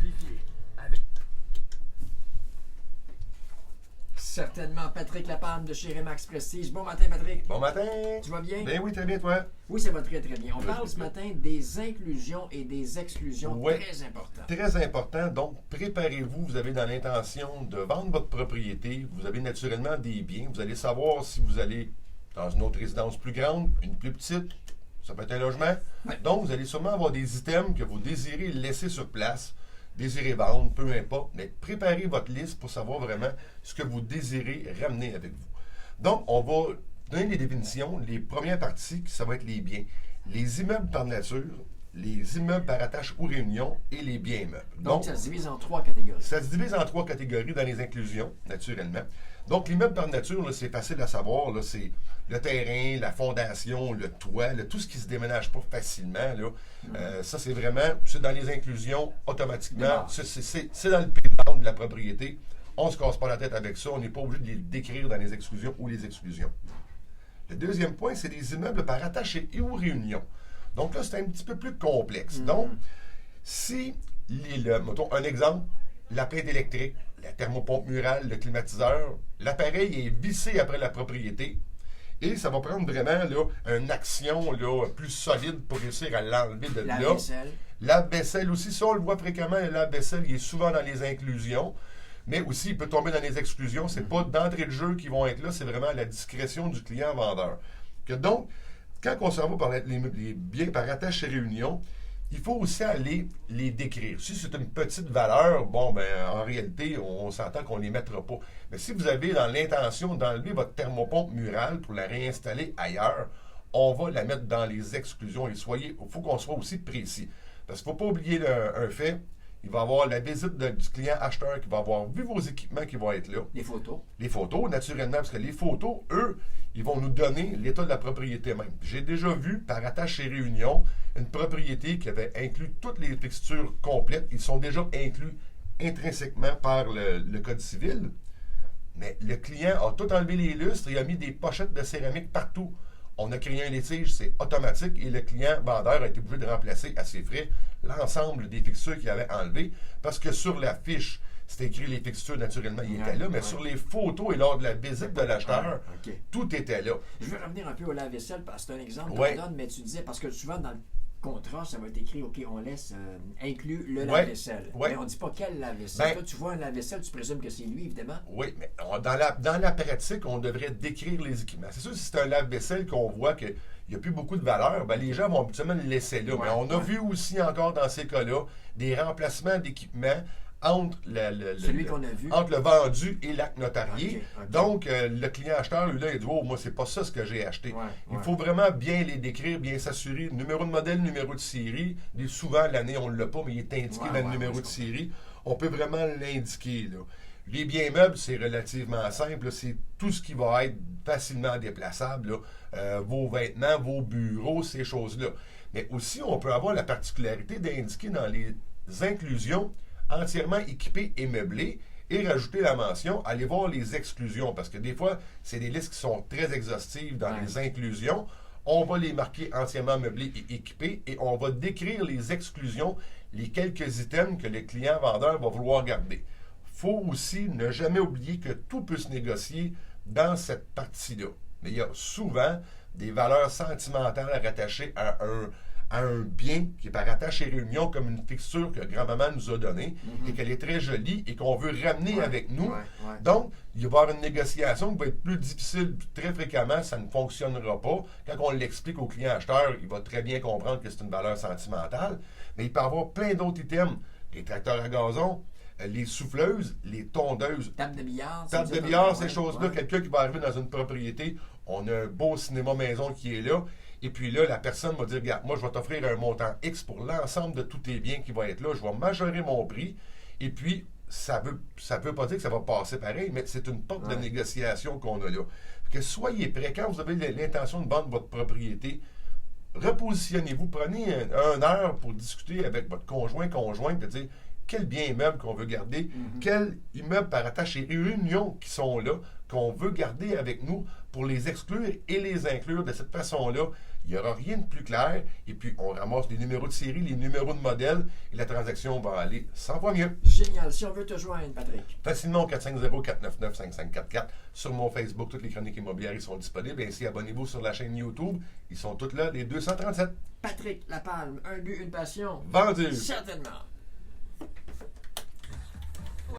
simplifié. Avec certainement Patrick Lapanne de chez Remax Prestige. Bon matin, Patrick. Bon matin! Tu vas bien? Ben oui, très bien, toi? Oui, ça va très très bien. On parle ce matin des inclusions et des exclusions très importantes. Très important. Donc, préparez-vous. Vous avez dans l'intention de vendre votre propriété. Vous avez naturellement des biens. Vous allez savoir si vous allez dans une autre résidence plus grande, une plus petite. Ça peut être un logement. Ouais. Donc, vous allez sûrement avoir des items que vous désirez laisser sur place, désirez vendre, peu importe. Mais préparez votre liste pour savoir vraiment ce que vous désirez ramener avec vous. Donc, on va donner les définitions. Les premières parties, ça va être les biens. Les immeubles par nature, les immeubles par attache ou réunion et les biens immeubles. Donc, ça se divise en trois catégories. Ça se divise en trois catégories dans les inclusions, naturellement. Donc, l'immeuble par nature, là, c'est facile à savoir. Là, c'est le terrain, la fondation, le toit, là, tout ce qui ne se déménage pas facilement. Là. Ça, c'est vraiment, c'est dans les inclusions automatiquement. C'est dans le paysan de la propriété. On ne se casse pas la tête avec ça. On n'est pas obligé de les décrire dans les exclusions ou les exclusions. Le deuxième point, c'est les immeubles par attache et ou réunion. Donc là, c'est un petit peu plus complexe. Donc, si, mettons un exemple, la plainte électrique, la thermopompe murale, le climatiseur, l'appareil est vissé après la propriété et ça va prendre vraiment là, une action là, plus solide pour réussir à l'enlever de là. Vaisselle. Lave-vaisselle aussi, ça on le voit fréquemment, le lave-vaisselle, il est souvent dans les inclusions. Mais aussi, il peut tomber dans les exclusions. C'est pas d'entrée de jeu qui vont être là, c'est vraiment à la discrétion du client vendeur. Donc, quand on s'en va par les biens par attache et réunion, il faut aussi aller les décrire. Si c'est une petite valeur, bon, ben en réalité, on s'entend qu'on ne les mettra pas. Mais si vous avez dans l'intention d'enlever votre thermopompe murale pour la réinstaller ailleurs, on va la mettre dans les exclusions. Et il faut qu'on soit aussi précis. Parce qu'il ne faut pas oublier un fait. Il va y avoir la visite du client acheteur qui va avoir vu vos équipements qui vont être là. Les photos. Les photos, naturellement, parce que les photos, eux, ils vont nous donner l'état de la propriété même. J'ai déjà vu, par attache et réunion, une propriété qui avait inclus toutes les fixtures complètes. Ils sont déjà inclus intrinsèquement par le Code civil. Mais le client a tout enlevé les lustres et a mis des pochettes de céramique partout. On a créé un litige, c'est automatique et le client vendeur a été obligé de remplacer à ses frais l'ensemble des fixtures qu'il avait enlevées parce que sur la fiche, c'était écrit les fixtures, naturellement, ils étaient là, mais sur les photos et lors de la visite de l'acheteur, tout était là. Je veux revenir un peu au lave-vaisselle parce que c'est un exemple qu'on Ouais. donne, mais tu disais, parce que souvent dans le contrat, ça va être écrit, OK, on laisse inclus le lave-vaisselle. Ouais. Mais on ne dit pas quel lave-vaisselle. Ben, Toi, tu vois un lave-vaisselle, tu présumes que c'est lui, évidemment. Oui, mais dans la pratique, on devrait décrire les équipements. C'est sûr que si c'est un lave-vaisselle qu'on voit qu'il n'y a plus beaucoup de valeur, ben les gens vont habituellement le laisser là. Mais on a vu aussi encore dans ces cas-là des remplacements d'équipements entre Celui qu'on a vu. entre le vendu et l'acte notarié. OK. Donc, le client acheteur, lui, là, il dit « Oh, moi, c'est pas ça ce que j'ai acheté. Ouais, Il faut vraiment bien les décrire, bien s'assurer. Numéro de modèle, numéro de série. Souvent, l'année, on ne l'a pas, mais il est indiqué dans le numéro de série. On peut vraiment l'indiquer, là. Les biens meubles, c'est relativement simple. Là. C'est tout ce qui va être facilement déplaçable. Là. Vos vêtements, vos bureaux, ces choses-là. Mais aussi, on peut avoir la particularité d'indiquer dans les inclusions entièrement équipés et meublés et rajouter la mention, allez voir les exclusions, parce que des fois, c'est des listes qui sont très exhaustives dans les inclusions. On va les marquer entièrement meublés et équipés et on va décrire les exclusions, les quelques items que le client vendeur va vouloir garder. Il faut aussi ne jamais oublier que tout peut se négocier dans cette partie-là. Mais il y a souvent des valeurs sentimentales rattachées à un bien qui est par attache et réunion comme une fixture que grand-maman nous a donnée et qu'elle est très jolie et qu'on veut ramener avec nous. Donc, il va y avoir une négociation qui va être plus difficile très fréquemment, ça ne fonctionnera pas. Quand on l'explique au client acheteur, il va très bien comprendre que c'est une valeur sentimentale, mais il peut y avoir plein d'autres items. Les tracteurs à gazon, les souffleuses, les tondeuses. Table de billard. Table de billard, ces choses-là. Quelqu'un qui va arriver dans une propriété, on a un beau cinéma maison qui est là, et puis là, la personne va dire, regarde, moi, je vais t'offrir un montant X pour l'ensemble de tous tes biens qui vont être là, je vais majorer mon prix, et puis, ça veut pas dire que ça va passer pareil, mais c'est une porte de négociation qu'on a là. Que soyez prêts, quand vous avez l'intention de vendre votre propriété, repositionnez-vous, prenez une heure pour discuter avec votre conjointe, de dire quel bien immeuble qu'on veut garder, quel immeuble par attache et réunion qui sont là, qu'on veut garder avec nous pour les exclure et les inclure de cette façon-là. Il n'y aura rien de plus clair. Et puis, on ramasse les numéros de série, les numéros de modèle et la transaction va aller 100 fois mieux. Génial. Si on veut te joindre, Patrick. Facilement au 450-499-5544. Sur mon Facebook, toutes les chroniques immobilières ils sont disponibles. Ainsi, abonnez-vous sur la chaîne YouTube. Ils sont toutes là, les 237. Patrick Lapalme, un but, une passion. Vendu. Certainement.